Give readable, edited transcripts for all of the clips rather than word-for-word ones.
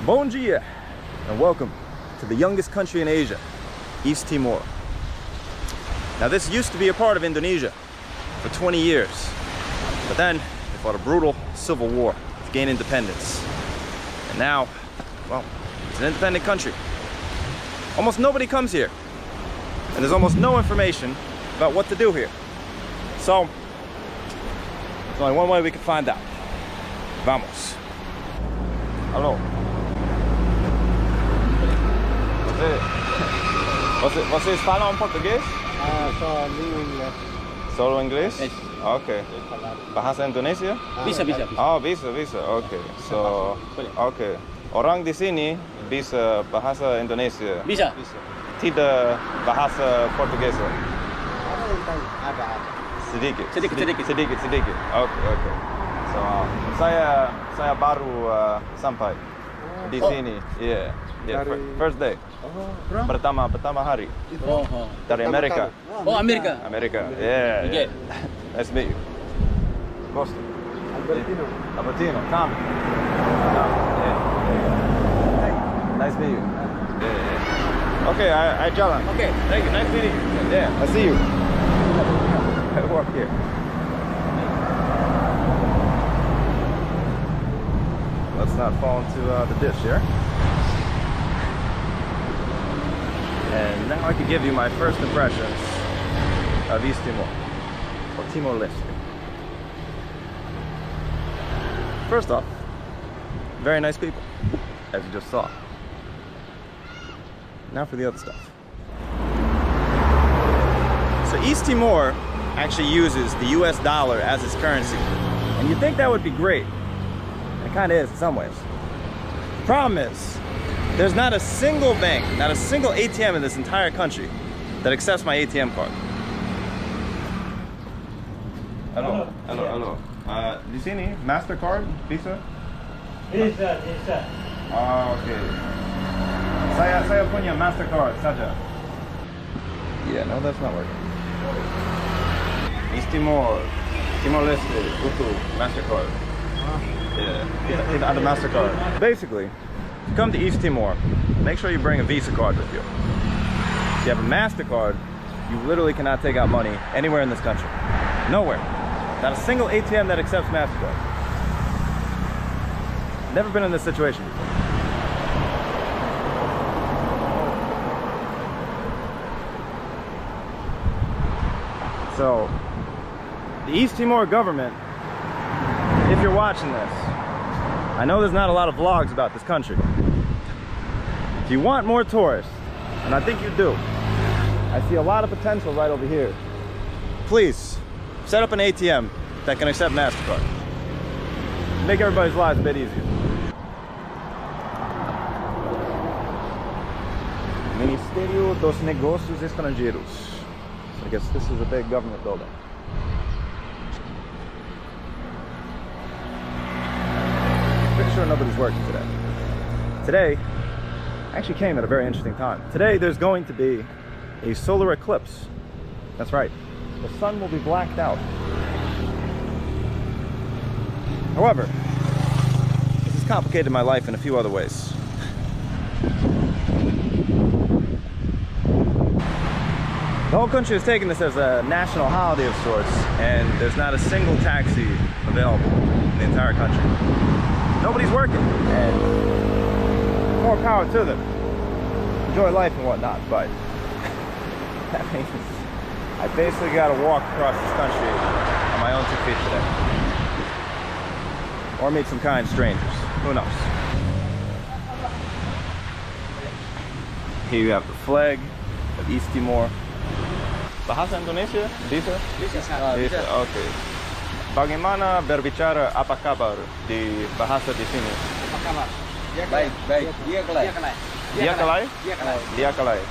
Bon dia, and welcome to the youngest country in Asia, East Timor. Now this used to be a part of Indonesia for 20 years, but then they fought a brutal civil war to gain independence. And now, well, it's an independent country. Almost nobody comes here, and there's almost no information about what to do here. So, there's only one way we can find out. Vamos. Hello. Vocês falam português? Só língua inglês. Solo inglês? Ok. Bahasa Indonesia? Bisa. Oh, bisa. Okay. So, okay. Orang di sini bisa bahasa Indonesia. Bisa. Tidak bahasa Portugesa. Ada. Sedikit. Okay. So, saya baru sampai di sini. Yeah. First day. Pertama hari. Dari Amerika. Oh, Amerika. Yeah. Okay. Nice to meet you. Costa. Albertino. Come. Yeah. Nice to meet you. Yeah. Okay, I jalan. Okay. Thank you. Nice meeting you. Yeah, I see you. I walk here. Let's not fall into the dish here. And now I can give you my first impressions of East Timor, or Timor-Leste. First off, very nice people, as you just saw. Now for the other stuff. So East Timor actually uses the US dollar as its currency. And you'd think that would be great. And it kind of is in some ways. The problem is, there's not a single bank, not a single ATM in this entire country that accepts my ATM card. Hello. Di sini, MasterCard, Visa? Bisa. Oh, okay. Saya punya MasterCard saja. Yeah, no, that's not working. East Timor, Timor-Leste, butuh MasterCard. Yeah, kita ada MasterCard. Basically, if you come to East Timor, make sure you bring a Visa card with you. If you have a MasterCard, you literally cannot take out money anywhere in this country. Nowhere. Not a single ATM that accepts MasterCard. Never been in this situation before. So, the East Timor government, if you're watching this, I know there's not a lot of vlogs about this country. If you want more tourists, and I think you do, I see a lot of potential right over here. Please, set up an ATM that can accept MasterCard. Make everybody's lives a bit easier. Ministério dos Negócios Estrangeiros. I guess this is a big government building. Pretty sure nobody's working today. Today actually came at a very interesting time. Today there's going to be a solar eclipse. That's right. The sun will be blacked out. However, this has complicated my life in a few other ways. The whole country is taking this as a national holiday of sorts, and there's not a single taxi available in the entire country. Nobody's working, and more power to them. Enjoy life and whatnot, but that means I basically got to walk across this country on my own 2 feet today. Or meet some kind strangers. Who knows? Here you have the flag of East Timor. Bahasa Indonesia? Bisa? Bisa, okay. Bagaimana berbicara apa kabar di bahasa di sini? Apa kabar? Baik. Dia kelai. Okay. Dia kelai.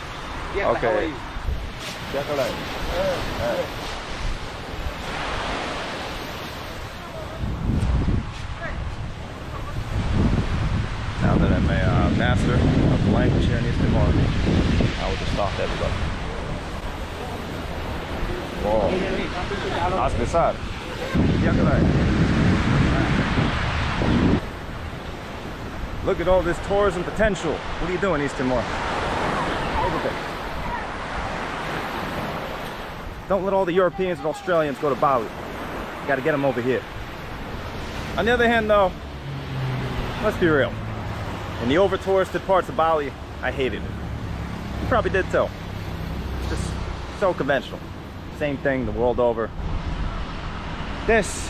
Now that I'm a master of the language here in East Timor, I will just talk to everybody. Wow. As besar. Dia kelai. Look at all this tourism potential. What are you doing, East Timor? Look at this. Don't let all the Europeans and Australians go to Bali. You gotta get them over here. On the other hand though, let's be real. In the over-touristed parts of Bali, I hated it. You probably did too. It's just so conventional. Same thing the world over. This,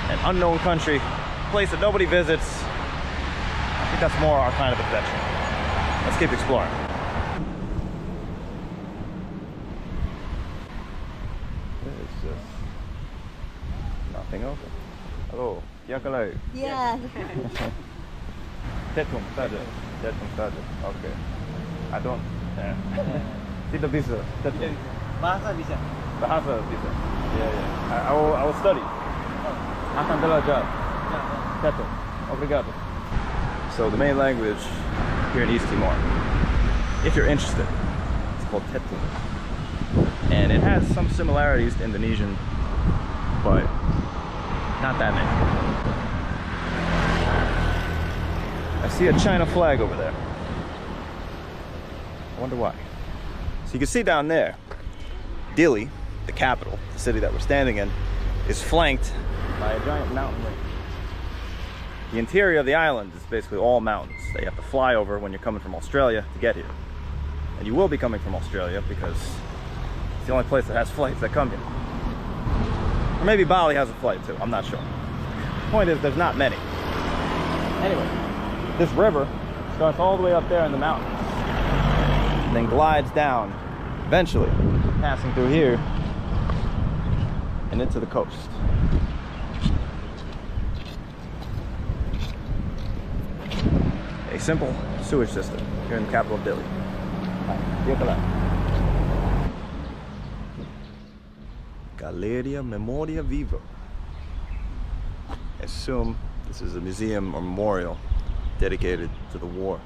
an unknown country, a place that nobody visits. I think that's more our kind of adventure. Let's keep exploring. It's just nothing open. Hello, yakalai. Yeah. Tetum saja. Okay. I don't. Tidak bisa. Tetum. Bahasa bisa. Bahasa bisa. Yeah. I will study. Akan belajar. Tetum. Obrigado. So the main language here in East Timor, if you're interested, it's called Tetum. And it has some similarities to Indonesian, but not that many. I see a China flag over there. I wonder why. So you can see down there, Dili, the capital, the city that we're standing in, is flanked by a giant mountain range. The interior of the island is basically all mountains that you have to fly over when you're coming from Australia to get here. And you will be coming from Australia because it's the only place that has flights that come here. Or maybe Bali has a flight too, I'm not sure. The point is, there's not many. Anyway, this river starts all the way up there in the mountains and then glides down, eventually passing through here and into the coast. A simple sewage system here in the capital of Dili. Galeria Memoria Viva. I assume this is a museum or memorial dedicated to the war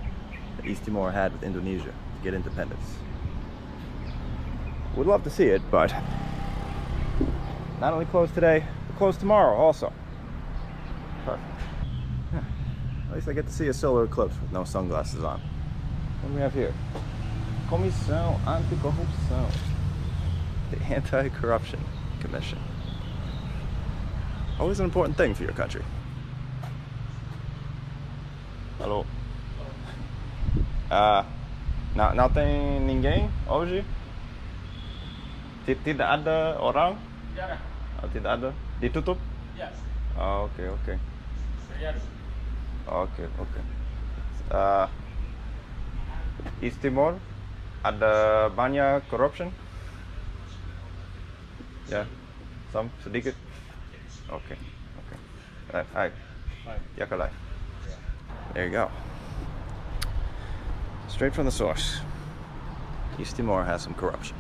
that East Timor had with Indonesia to get independence. Would love to see it, but not only closed today, but closed tomorrow also. Perfect. At least I get to see a solar eclipse with no sunglasses on. What do we have here? Comissão Anti-Corrupção. The Anti-Corruption Commission. Always an important thing for your country. Hello. Não tem ninguém hoje? Tidak ada orang? Tidak. Tidak ada? Ditutup? Yes. Oh, okay. Yes. Okay. East Timor ada banyak corruption? Yeah, some sedikit. Okay. Hi. Yakalai. There you go. Straight from the source. East Timor has some corruption.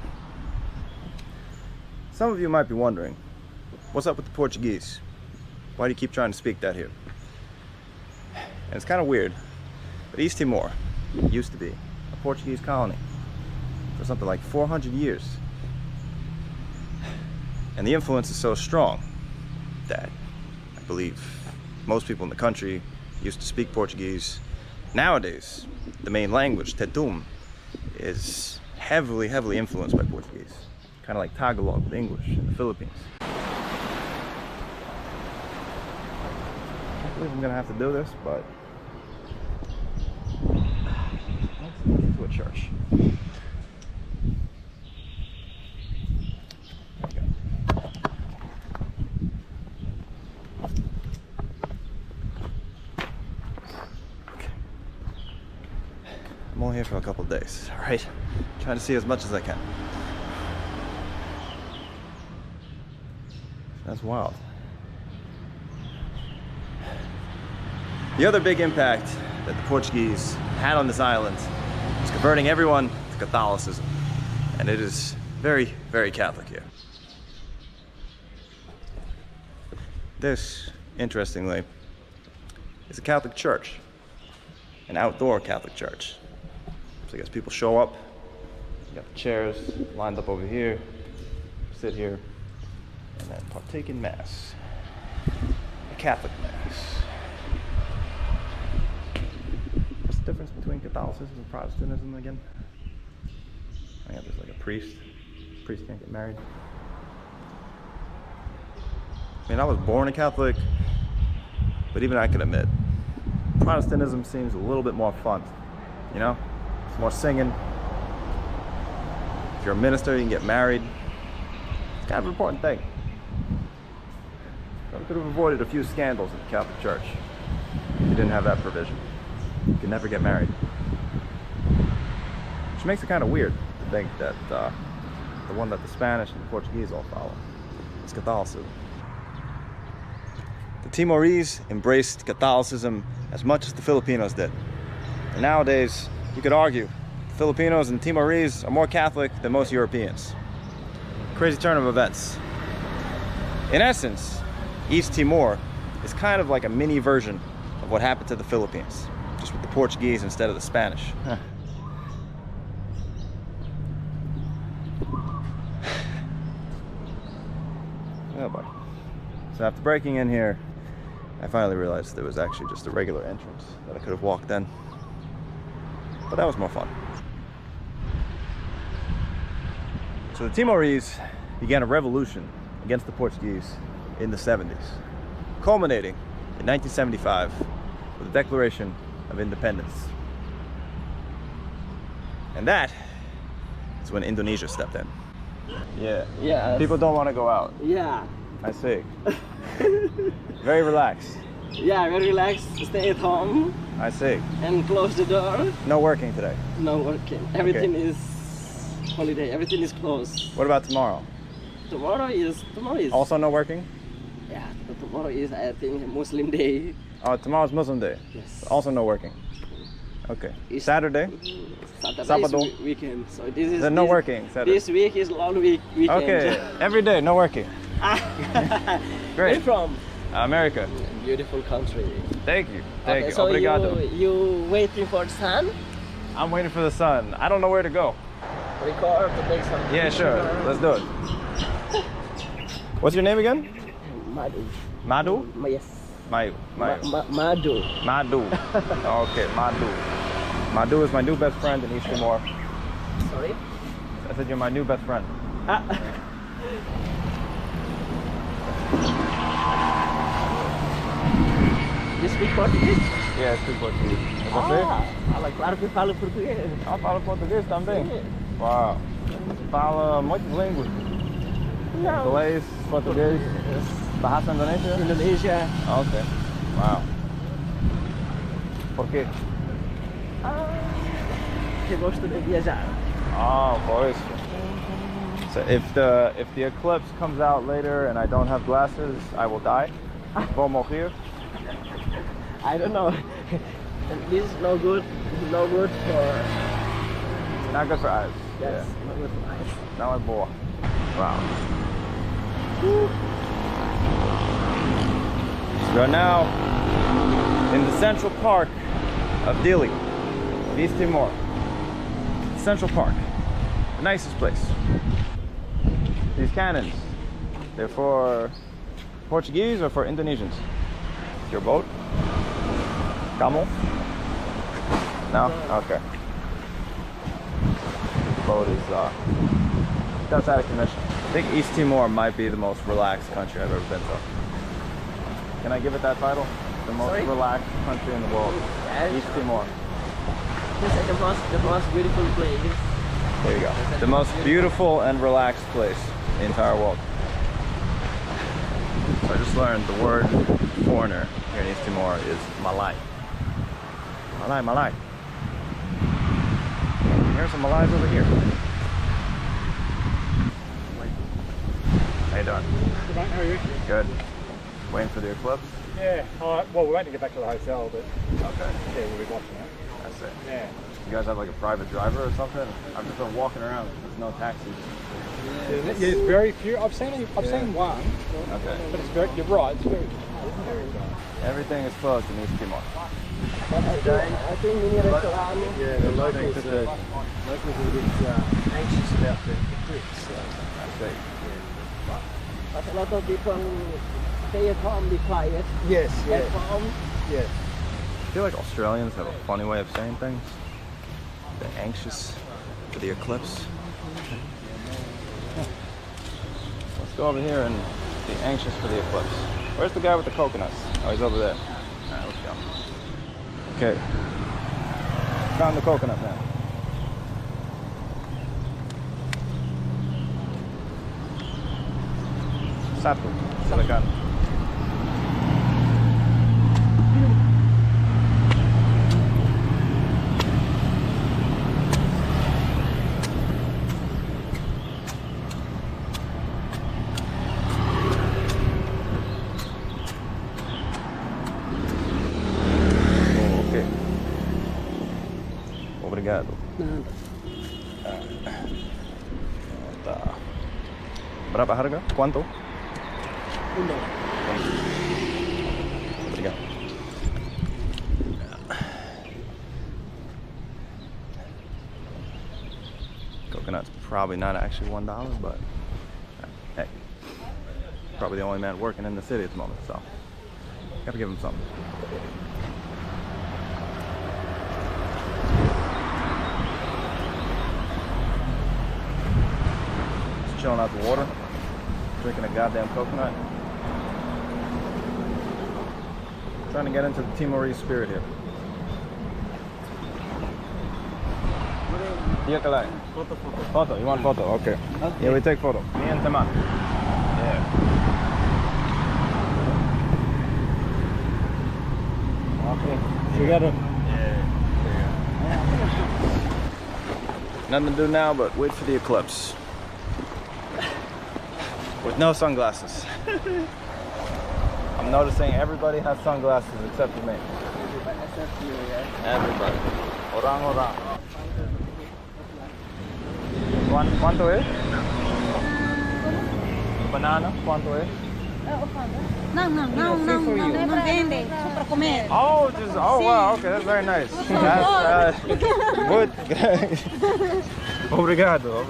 Some of you might be wondering, what's up with the Portuguese? Why do you keep trying to speak that here? And it's kind of weird, but East Timor used to be a Portuguese colony for something like 400 years. And the influence is so strong that I believe most people in the country used to speak Portuguese. Nowadays, the main language, Tetum, is heavily influenced by Portuguese. Kind of like Tagalog with English in the Philippines. I can't believe I'm gonna have to do this, but let's get into a church. There we go. Okay. I'm only here for a couple of days, all right? Trying to see as much as I can. That's wild. The other big impact that the Portuguese had on this island was converting everyone to Catholicism. And it is very Catholic here. This, interestingly, is a Catholic church, an outdoor Catholic church. So I guess people show up, you got the chairs lined up over here, sit here, and then partake in Mass. A Catholic Mass. difference between Catholicism and Protestantism again? I think there's like a priest. Priest can't get married. I mean, I was born a Catholic, but even I can admit, Protestantism seems a little bit more fun. You know? It's more singing. If you're a minister, you can get married. It's kind of an important thing. So we could have avoided a few scandals at the Catholic Church if you didn't have that provision. You could never get married. Which makes it kind of weird to think that the one that the Spanish and the Portuguese all follow is Catholicism. The Timorese embraced Catholicism as much as the Filipinos did. And nowadays, you could argue the Filipinos and Timorese are more Catholic than most Europeans. Crazy turn of events. In essence, East Timor is kind of like a mini version of what happened to the Philippines, just with the Portuguese instead of the Spanish. Oh boy. So after breaking in here, I finally realized there was actually just a regular entrance that I could have walked in. But that was more fun. So the Timorese began a revolution against the Portuguese in the 70s, culminating in 1975 with the Declaration of Independence. And that is when Indonesia stepped in. Yeah. Yes. People don't want to go out. Yeah. I see. Very relaxed. Yeah, very relaxed. Stay at home I see. and close the door. No working today. No working. Everything is holiday. Everything is closed. What about tomorrow? Tomorrow is Also no working? yeah. Tomorrow is I think Muslim Day. Oh, tomorrow's Muslim Day. Yes. Also no working. Okay. It's- Saturday? Saturday Sabbatical. is weekend. So this is Then no this, working Saturday. This week is long weekend. Okay. Every day, no working. Where Great. you from? America. Beautiful country. Thank you. Thank Okay, you. so Obrigado. you waiting for the sun? I'm waiting for the sun. I don't know where to go. Record to take some. Yeah, sure. Let's do it. What's your name again? Madu. Madu? Yes. Mayu. Madu. Madu. Okay, Madu. Madu is my new best friend in East Timor. Sorry? I said you're my new best friend. You speak Portuguese? Yeah, I speak Portuguese. É você? Claro que falo português. Ah, fala português também? Sim. Uau. Fala muitas línguas. Não. Inglês, português, Bahasa Indonesia? Indonesia. Ah, ok. Wow. Por quê? Que gosto de viajar. Oh, por isso. So if the eclipse comes out later and I don't have glasses, I will die. Vou morrer. I don't know. This is no good. No good for. Not good for eyes. Yes. No good for eyes. Não é boa. Wow. We are now in the Central Park of Dili, of East Timor. Central Park, the nicest place. These cannons, they're for Portuguese or for Indonesians? Your boat? Camel? No? Okay. The boat is that's out of commission. I think East Timor might be the most relaxed country I've ever been to. Can I give it that title? The most Sorry? relaxed country in the world. Yes. East Timor. This is the most beautiful place. There you go. The most beautiful and relaxed place in the entire world. So I just learned the word foreigner here in East Timor is Malay. Malay, Malay. Here's some Malays over here. How you doing? Good mate, how are you? Good. Waiting for the eclipse? Yeah, well, we're waiting to get back to the hotel, but Okay. yeah, we'll be watching it. That's it. Yeah. You guys have like a private driver or something? I've just been walking around. There's no taxis. Yeah, there's very few. I've seen one, Okay. but it's very. You're right. It's very. Everything is closed in East Timor. I think we need a restaurant. Yeah, the locals are a bit anxious about the eclipse. So. I see. But a lot of people stay at home, be quiet. Yes, At home. yeah. feel like Australians have a funny way of saying things. They're anxious for the eclipse. Let's go over here and be anxious for the eclipse. Where's the guy with the coconuts? Oh, he's over there. Alright, let's go. Okay. Found the coconut now. Satu, silakan. Obrigado. Tá. Berapa harga? Quanto? $1. Obrigado. Coconut's probably not actually $1, but hey, probably the only man working in the city at the moment, so gotta give him something. Chilling out the water, drinking a goddamn coconut. Trying to get into the Timorese spirit here. Yeah, kalai. Photo. You want photo? Okay. Yeah, we take photo. Me and Teman. Yeah. Okay. Together. Nothing to do now but wait for the eclipse. With no sunglasses. I'm noticing everybody has sunglasses except for me. Everybody. Orang. ¿Cuánto es? Banana, ¿cuánto es? Não vende, só para comer. Oh, wow, okay, that's very nice. That's good. Obrigado.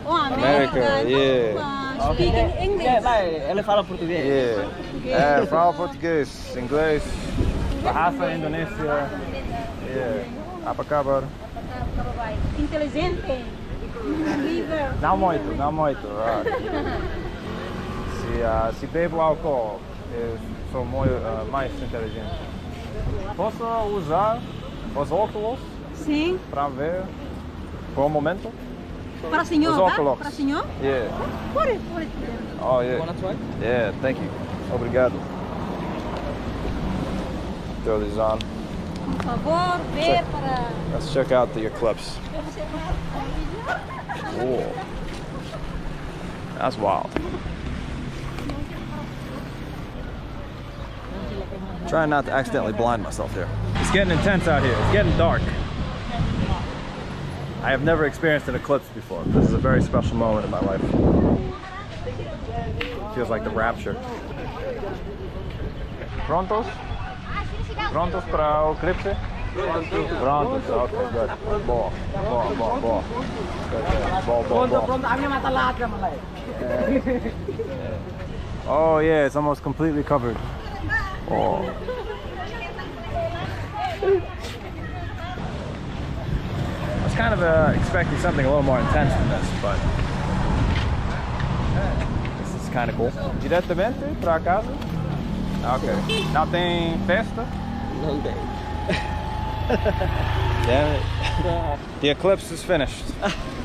America, yeah. Speaking English. Ele fala português. Yeah. Fala português, inglês, Bahasa, Indonesia. Yeah. Apa kabar? Inteligente. Liver. Não muito. Se bebo álcool, sou mais inteligente. Posso usar os óculos Sim. para ver por um momento? Para o senhor, Os tá? óculos. Para o senhor? Yeah. Pode. Oh, yeah. Wanna try? Yeah, thank you. Obrigado. Throw these on. Por favor, ver para... Let's check out the eclipse. Cool. That's wild. Trying not to accidentally blind myself here. It's getting intense out here. It's getting dark. I have never experienced an eclipse before. This is a very special moment in my life. Feels like the rapture. Prontos? Prontos para o eclipse? Prontos, okay, good. Boa. Pronto, a minha mata larga, malay. Oh yeah, it's almost completely covered. Oh. I was kind of expecting something a little more intense than this, but this is kind of cool. Diretamente para casa? Okay. Não tem festa? Não tem. Damn it. The eclipse is finished.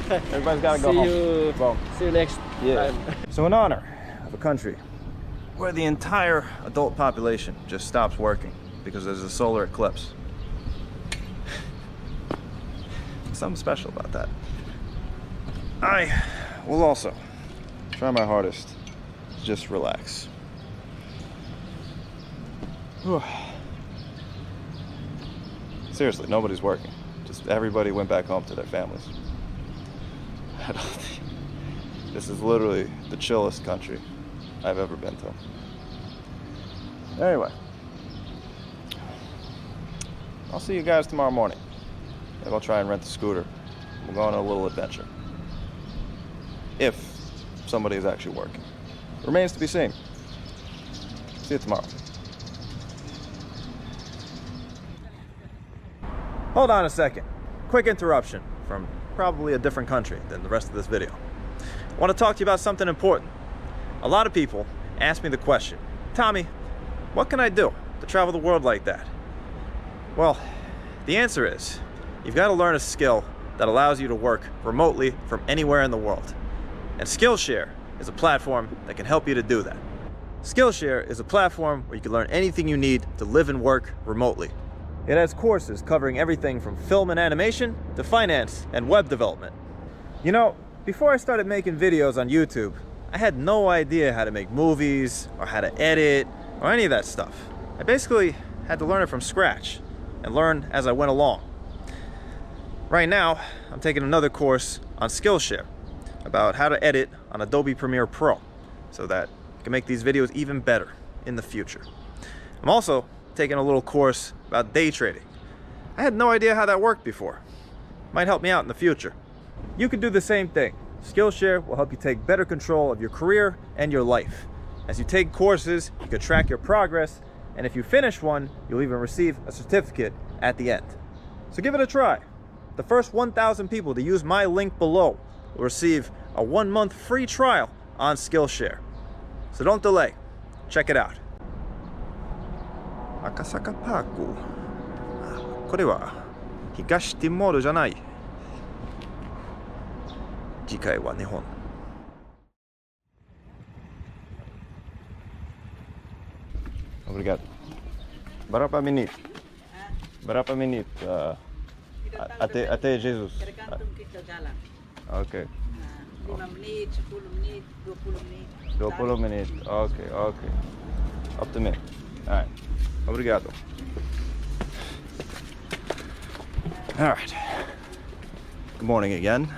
Everybody's got to go home. See you next time. So in honor of a country where the entire adult population just stops working because there's a solar eclipse. Something special about that. I will also try my hardest to just relax. Seriously, nobody's working. Just everybody went back home to their families. I don't think this is literally the chillest country I've ever been to. Anyway, I'll see you guys tomorrow morning. Maybe I'll try and rent a scooter. We'll go on a little adventure. If somebody is actually working. Remains to be seen. See you tomorrow. Hold on a second. Quick interruption from probably a different country than the rest of this video. I want to talk to you about something important. A lot of people ask me the question, Tommy, what can I do to travel the world like that? Well, the answer is, you've got to learn a skill that allows you to work remotely from anywhere in the world. And Skillshare is a platform that can help you to do that. Skillshare is a platform where you can learn anything you need to live and work remotely. It has courses covering everything from film and animation to finance and web development. You know, before I started making videos on YouTube, I had no idea how to make movies or how to edit or any of that stuff. I basically had to learn it from scratch and learn as I went along. Right now, I'm taking another course on Skillshare about how to edit on Adobe Premiere Pro so that I can make these videos even better in the future. I'm also taking a little course about day trading. I had no idea how that worked before. Might help me out in the future. You can do the same thing. Skillshare will help you take better control of your career and your life. As you take courses, you can track your progress, and if you finish one, you'll even receive a certificate at the end. So give it a try. The first 1,000 people to use my link below will receive a 1-month free trial on Skillshare. So don't delay. Check it out. Akasaka Paku. これは東ティモールじゃない。次回は日本。Obrigado. Berapa menit? Berapa menit até Jesus? Tergantung kita jalan. Okay. 5 menit, 10 menit, 20 menit. 20 menit. Okay, okay. Up to me. All right. Obrigado. All right. Good morning again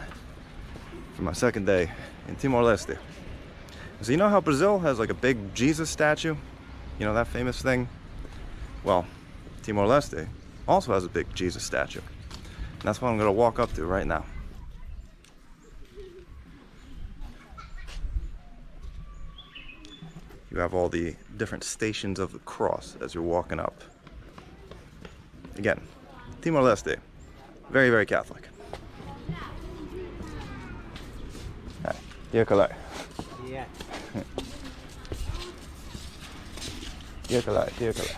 for my second day in Timor-Leste. So you know how Brazil has like a big Jesus statue? You know that famous thing? Well, Timor-Leste also has a big Jesus statue. And that's what I'm gonna walk up to right now. You have all the different stations of the cross as you're walking up. Again, Timor-Leste, very, very Catholic. Hi, Dia Kalai. Yeah. Dia Kalai, Dia Kalai.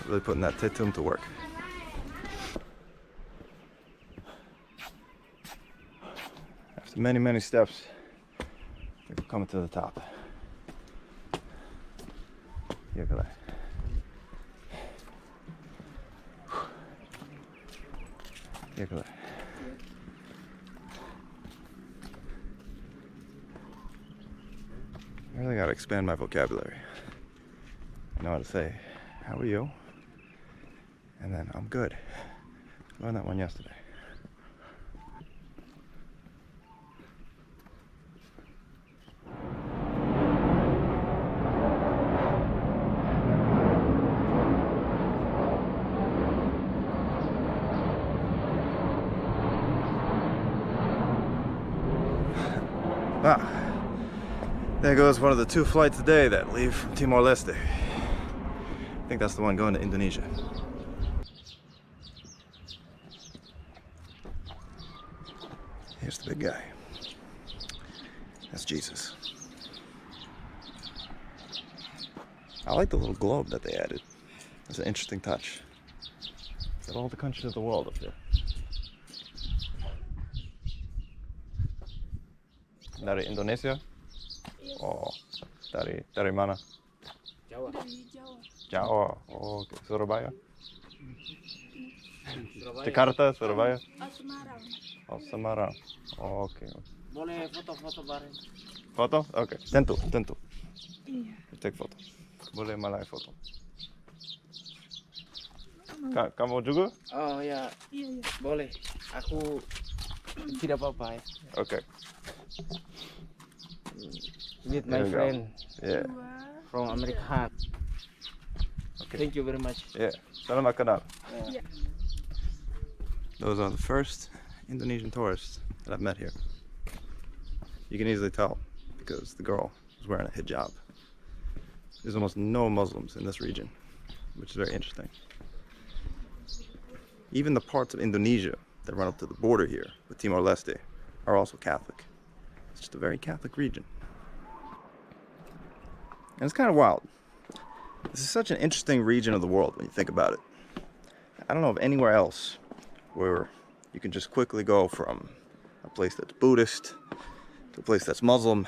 Really putting that tetum to work. After many, many steps, we're coming to the top. Dia Kalai. Dia Kalai. I really gotta expand my vocabulary. I know how to say, how are you? And then, I'm good. I learned that one yesterday. There goes one of the 2 flights a day that leave from Timor-Leste. I think that's the one going to Indonesia. Here's the big guy. That's Jesus. I like the little globe that they added. It's an interesting touch. It's got all the countries of the world up there. Dari Indonesia? Oh, dari mana? Jawa. Jawa. Oh, okay. Surabaya? Jakarta, Surabaya? Semarang. Oh, Semarang. Oh, okay. Boleh foto-foto bareng. Foto? Okay. Tentu. Iya. Take foto. Boleh malai foto. Kamu juga? Oh ya, Iya. boleh. Aku tidak apa-apa ya. Okay. Meet There my we go. friend Yeah. from America. Okay. Thank you very much. Yeah. Selamat kenal. Yeah. Those are the first Indonesian tourists that I've met here. You can easily tell because the girl was wearing a hijab. there's almost no Muslims in this region, which is very interesting. Even the parts of Indonesia that run up to the border here with Timor-Leste are also Catholic. It's just a very Catholic region. And it's kind of wild. This is such an interesting region of the world when you think about it. I don't know of anywhere else where you can just quickly go from a place that's Buddhist to a place that's Muslim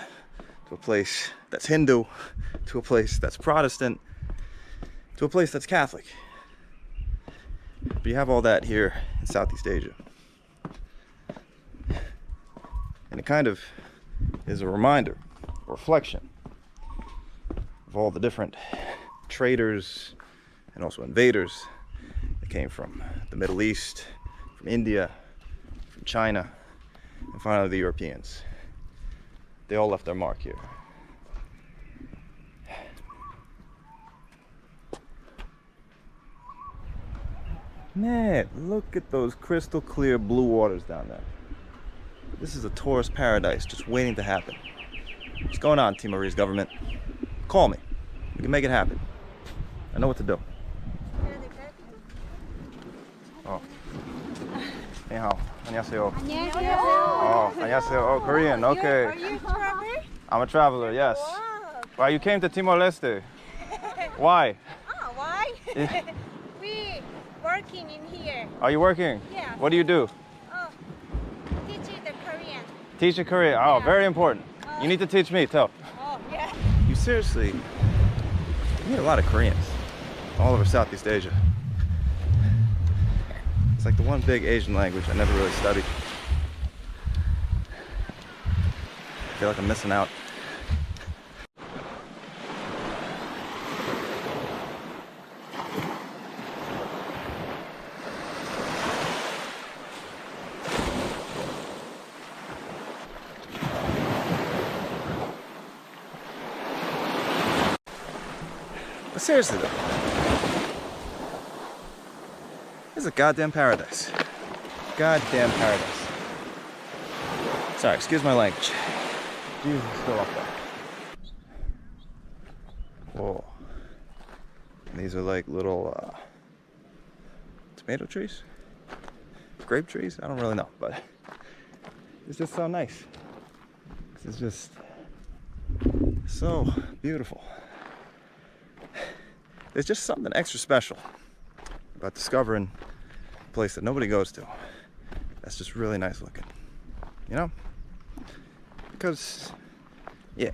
to a place that's Hindu to a place that's Protestant to a place that's Catholic. But you have all that here in Southeast Asia. And it kind of is a reminder, a reflection of all the different traders and also invaders that came from the Middle East, from India, from China, and finally the Europeans. They all left their mark here. Man, look at those crystal clear blue waters down there. This is a tourist paradise just waiting to happen. What's going on, Timorese government? Call me. We can make it happen. I know what to do. Oh. Hey, how? 안녕하세요. Oh, 안녕하세요. Oh, Korean. Okay. Are you a traveler? I'm a traveler, yes. Wow. Well, you came to Timor-Leste. Why? Oh, why? We working in here. Are you working? Yeah. What do you do? Oh, teach you the Korean. Teach you Korean. Oh, Yeah. very important. You need to teach me, too. Oh, yeah. You seriously meet a lot of Koreans all over Southeast Asia. It's like the one big Asian language I never really studied. I feel like I'm missing out. But seriously though, this is a goddamn paradise. Goddamn paradise. Sorry, excuse my language. Jesus is still up there. Whoa. And these are like little tomato trees? Grape trees? I don't really know, but it's just so nice. This is just so beautiful. There's just something extra special about discovering a place that nobody goes to. That's just really nice looking, you know? Because, yeah,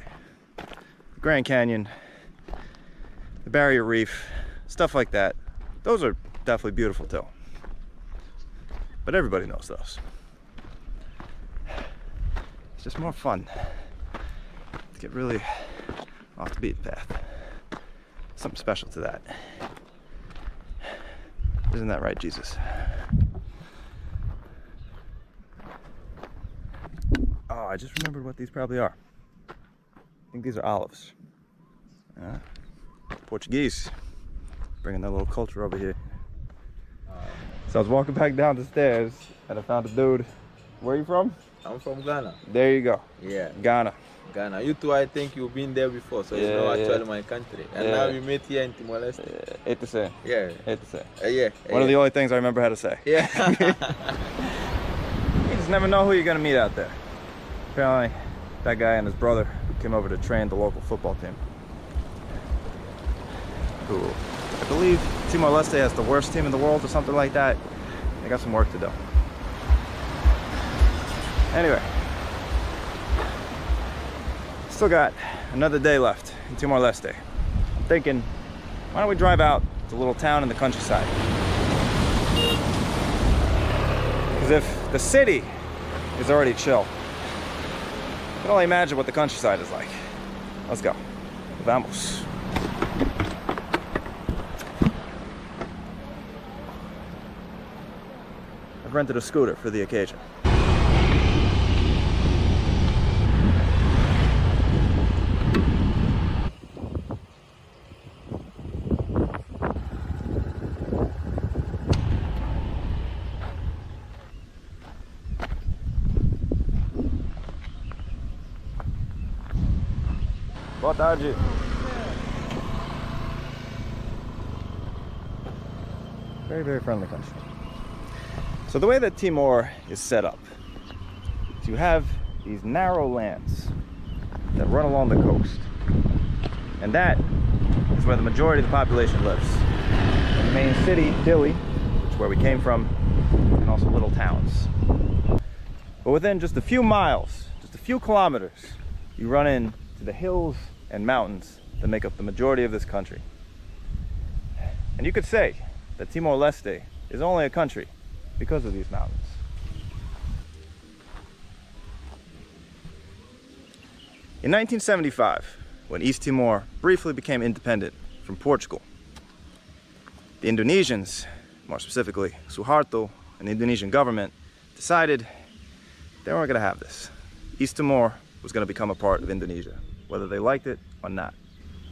the Grand Canyon, the Barrier Reef, stuff like that, those are definitely beautiful too. But everybody knows those. It's just more fun to get really off the beaten path. Something special to that. Isn't that right, Jesus? Oh, I just remembered what these probably are. I think these are olives. Portuguese. Bringing that little culture over here. So I was walking back down the stairs and I found a dude. Where are you from? I'm from Ghana. There you go. Yeah. Ghana. Ghana. You two, I think you've been there before, so you know actually my country. And now we met here in Timor-Leste. Ain't the same. Yeah. Ain't the same. Yeah. One of the only things I remember how to say. Yeah. You just never know who you're gonna meet out there. Apparently, that guy and his brother came over to train the local football team. Who, I believe Timor-Leste has the worst team in the world or something like that. They got some work to do. Anyway, still got another day left in Timor-Leste. I'm thinking, why don't we drive out to a little town in the countryside? Because if the city is already chill, I can only imagine what the countryside is like. Let's go. Vamos. I've rented a scooter for the occasion. Boa tarde. Very, very friendly country. So the way that Timor is set up is you have these narrow lands that run along the coast. And that is where the majority of the population lives. In the main city, Dili, which is where we came from, and also little towns. But within just a few miles, just a few kilometers, you run into the hills and mountains that make up the majority of this country. And you could say that Timor-Leste is only a country because of these mountains. In 1975, when East Timor briefly became independent from Portugal, the Indonesians, more specifically Suharto and the Indonesian government, decided they weren't going to have this. East Timor was going to become a part of Indonesia, whether they liked it or not.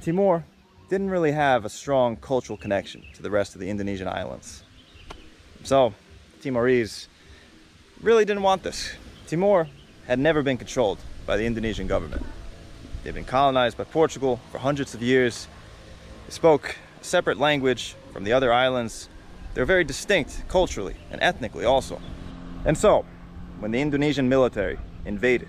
Timor didn't really have a strong cultural connection to the rest of the Indonesian islands. So, Timorese really didn't want this. Timor had never been controlled by the Indonesian government. They'd been colonized by Portugal for hundreds of years. They spoke a separate language from the other islands. They're very distinct culturally and ethnically also. And so, when the Indonesian military invaded,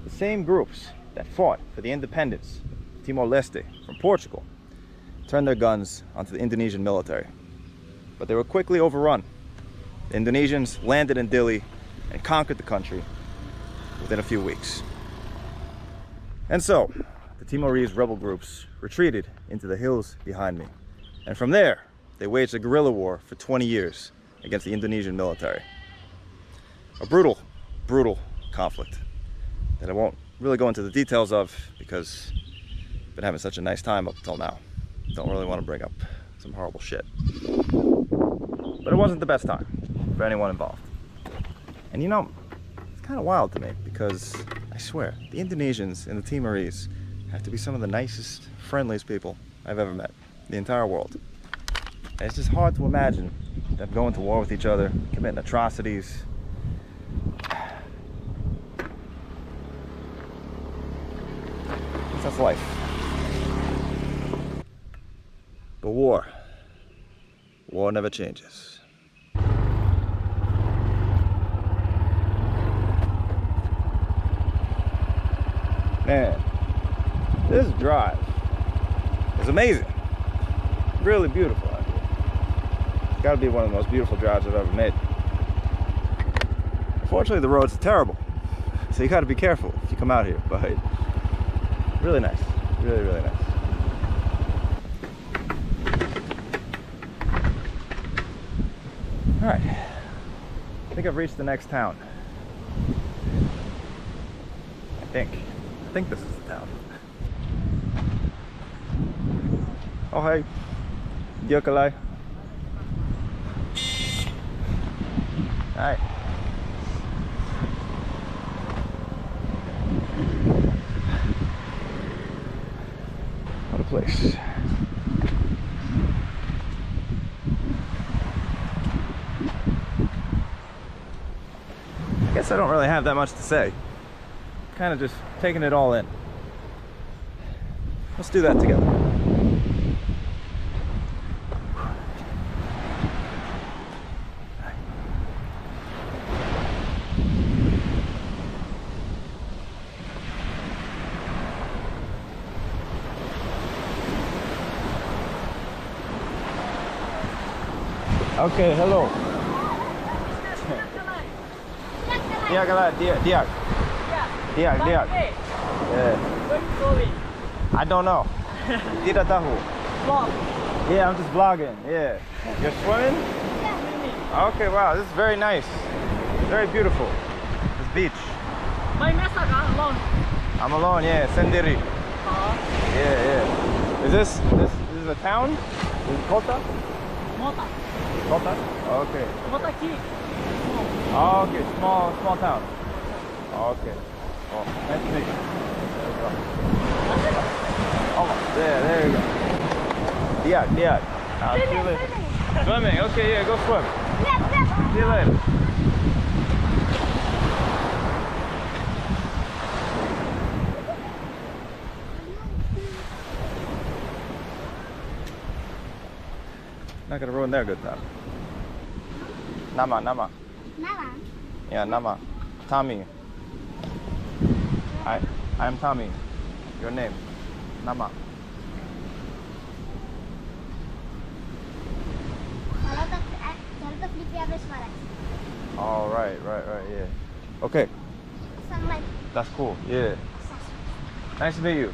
the same groups that fought for the independence of Timor-Leste from Portugal turned their guns onto the Indonesian military. But they were quickly overrun. The Indonesians landed in Dili and conquered the country within a few weeks. And so, the Timorese rebel groups retreated into the hills behind me. And from there, they waged a guerrilla war for 20 years against the Indonesian military. A brutal, brutal conflict that I won't really go into the details of because I've been having such a nice time up until now. Don't really want to bring up some horrible shit. But it wasn't the best time for anyone involved. And you know, it's kind of wild to me because I swear, the Indonesians and the Timorese have to be some of the nicest, friendliest people I've ever met in the entire world. And it's just hard to imagine them going to war with each other, committing atrocities. That's life. But war never changes. Man, this drive is amazing. Really beautiful out here. It's gotta be one of the most beautiful drives I've ever made. Unfortunately, the roads are terrible, so you gotta be careful if you come out here, but really nice. Really, really nice. All right, I think I've reached the next town. I think this is the town. Oh, hey. Dia kalai. Hi. What a place. I guess I don't really have that much to say. Kind of just taking it all in. Let's do that together. Okay, hello. Diak lah, Diak. Yeah. Where you going? I don't know. Tidak tahu. Vlog. Yeah, I'm just vlogging. Yeah. You're swimming? Okay, wow, this is very nice. Very beautiful. This beach. My mesa alone. I'm alone, yeah, sendiri. Yeah. Is this a town? Is it Kota? Mota. Kota? Okay. Mota key. Oh, okay, small town. Okay. Oh, nice to meet you. There we go. Oh, there you go. Diak. I'll see you later. Swimming, okay, yeah, go swim. See you later. not gonna ruin their good time. Nama. Nama? Yeah, Nama. Tommy. I'm Tommy. Your name. Nama. Oh, right, yeah. Okay, that's cool, yeah. Nice to meet you.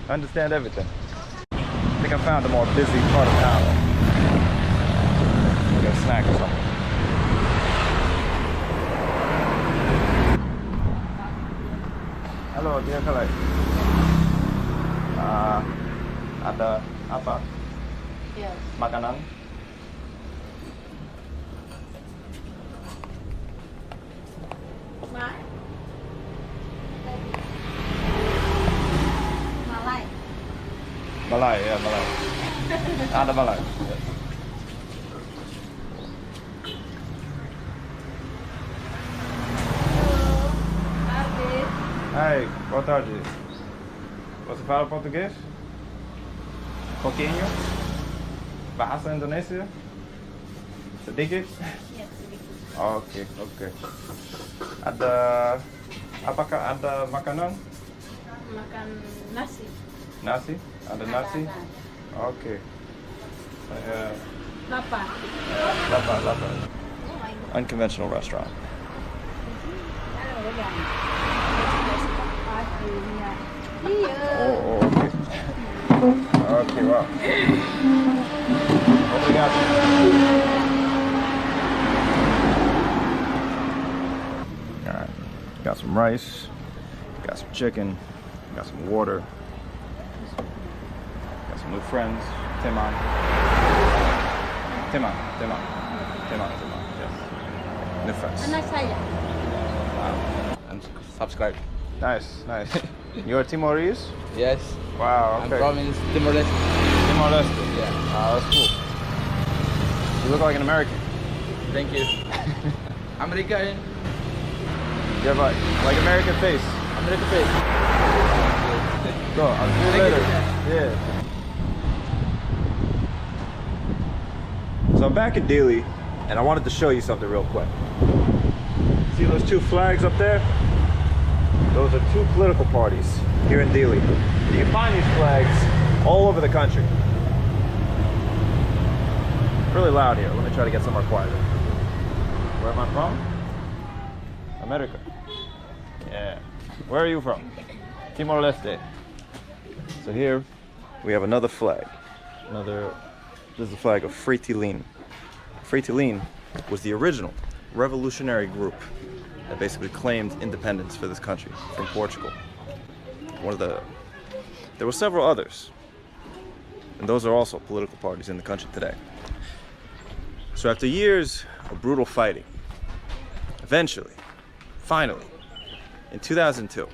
I understand everything. I think I found a more busy part of town. We'll get a snack or something. Halo, dia kalai. Ada apa? Yes. Makanan? Malay. Malay, yeah, Malay. Ada Malay. Yes. Hai, boa tarde. Você fala português? Pouquinho? Bahasa Indonesia? Sedikit? Yes. Oke. Ada, apakah ada makanan? Makan nasi. Nasi? Ada nasi? Oke. Saya Lapar. lapar. Unconventional restaurant. Oh, oke. Oke, wow. Obrigado. Alright, got some rice, got some chicken, got some water, got some new friends. Timon, yes. New friends. Anak saya. And subscribe. Nice. You're Timorese? Yes. Wow, okay. I'm from Timor-Leste. Timor-Leste. Yeah. Oh, that's cool. You look like an American. Thank you. American. You have like American face. American face. Go, I'll see you Thank later. you. Yeah. So I'm back in Delhi, and I wanted to show you something real quick. See those two flags up there? Those are two political parties here in Delhi. And you can find these flags all over the country. Really loud here. Let me try to get somewhere quieter. Where am I from? America. Yeah. Where are you from? Timor-Leste. So here we have another flag. This is the flag of Shiiiii. Shiiiii was the original revolutionary group that basically claimed independence for this country from Portugal. There were several others, and those are also political parties in the country today. So after years of brutal fighting, eventually, finally, in 2002,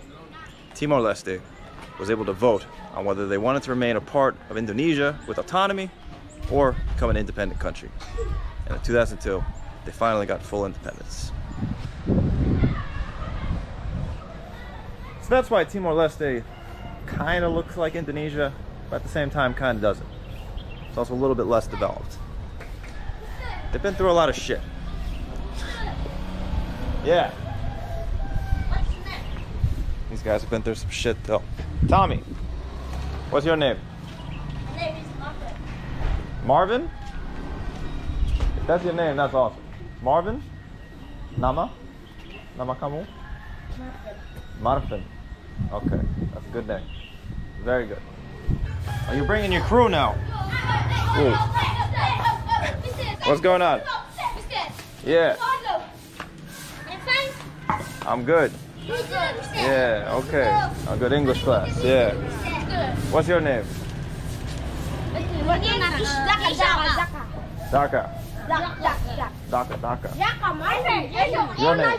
Timor-Leste was able to vote on whether they wanted to remain a part of Indonesia with autonomy or become an independent country. And in 2002, they finally got full independence. So that's why Timor-Leste kind of looks like Indonesia, but at the same time kind of doesn't. It's also a little bit less developed. They've been through a lot of shit. Yeah. These guys have been through some shit though. Tommy, what's your name? My name is Marvin. Marvin? If that's your name, that's awesome. Marvin? Nama? Nama kamu? Marvin. Okay, that's a good name. Very good. Oh, you're bringing your crew now. Ooh. What's going on? Yeah. I'm good. Yeah, okay. A good English class. Yeah. What's your name? Daka. Daka. Your name?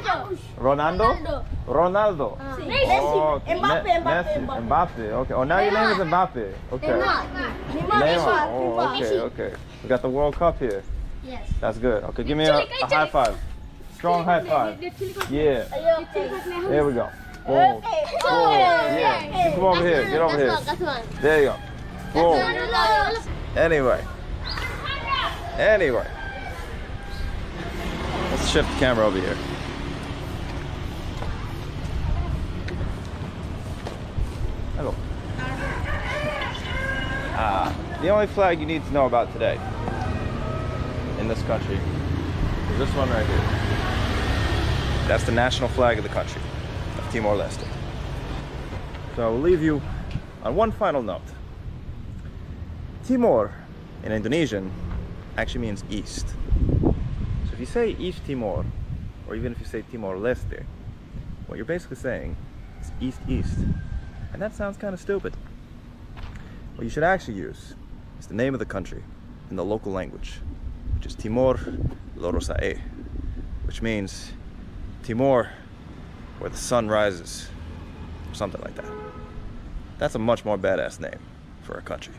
Ronaldo? Ronaldo. Oh, Mbappe. Okay. Oh, now your name is Mbappe. Okay. Neymar. Oh, okay. We got the World Cup here. Yes. That's good. Okay, give me a high five. Strong high five. Yeah. There we go. Boom. Boom. Yeah. Come over here. Get over here. There you go. Boom. Anyway, Anyway, let's shift the camera over here. Hello. The only flag you need to know about today in this country is this one right here. That's the national flag of the country of Timor-Leste. So I will leave you on one final note. Timor in Indonesian actually means east. So if you say East Timor, or even if you say Timor-Leste, what you're basically saying is east-east. And that sounds kind of stupid. What you should actually use is the name of the country in the local language, which is Timor-Leste, which means Timor where the sun rises, or something like that. That's a much more badass name for a country.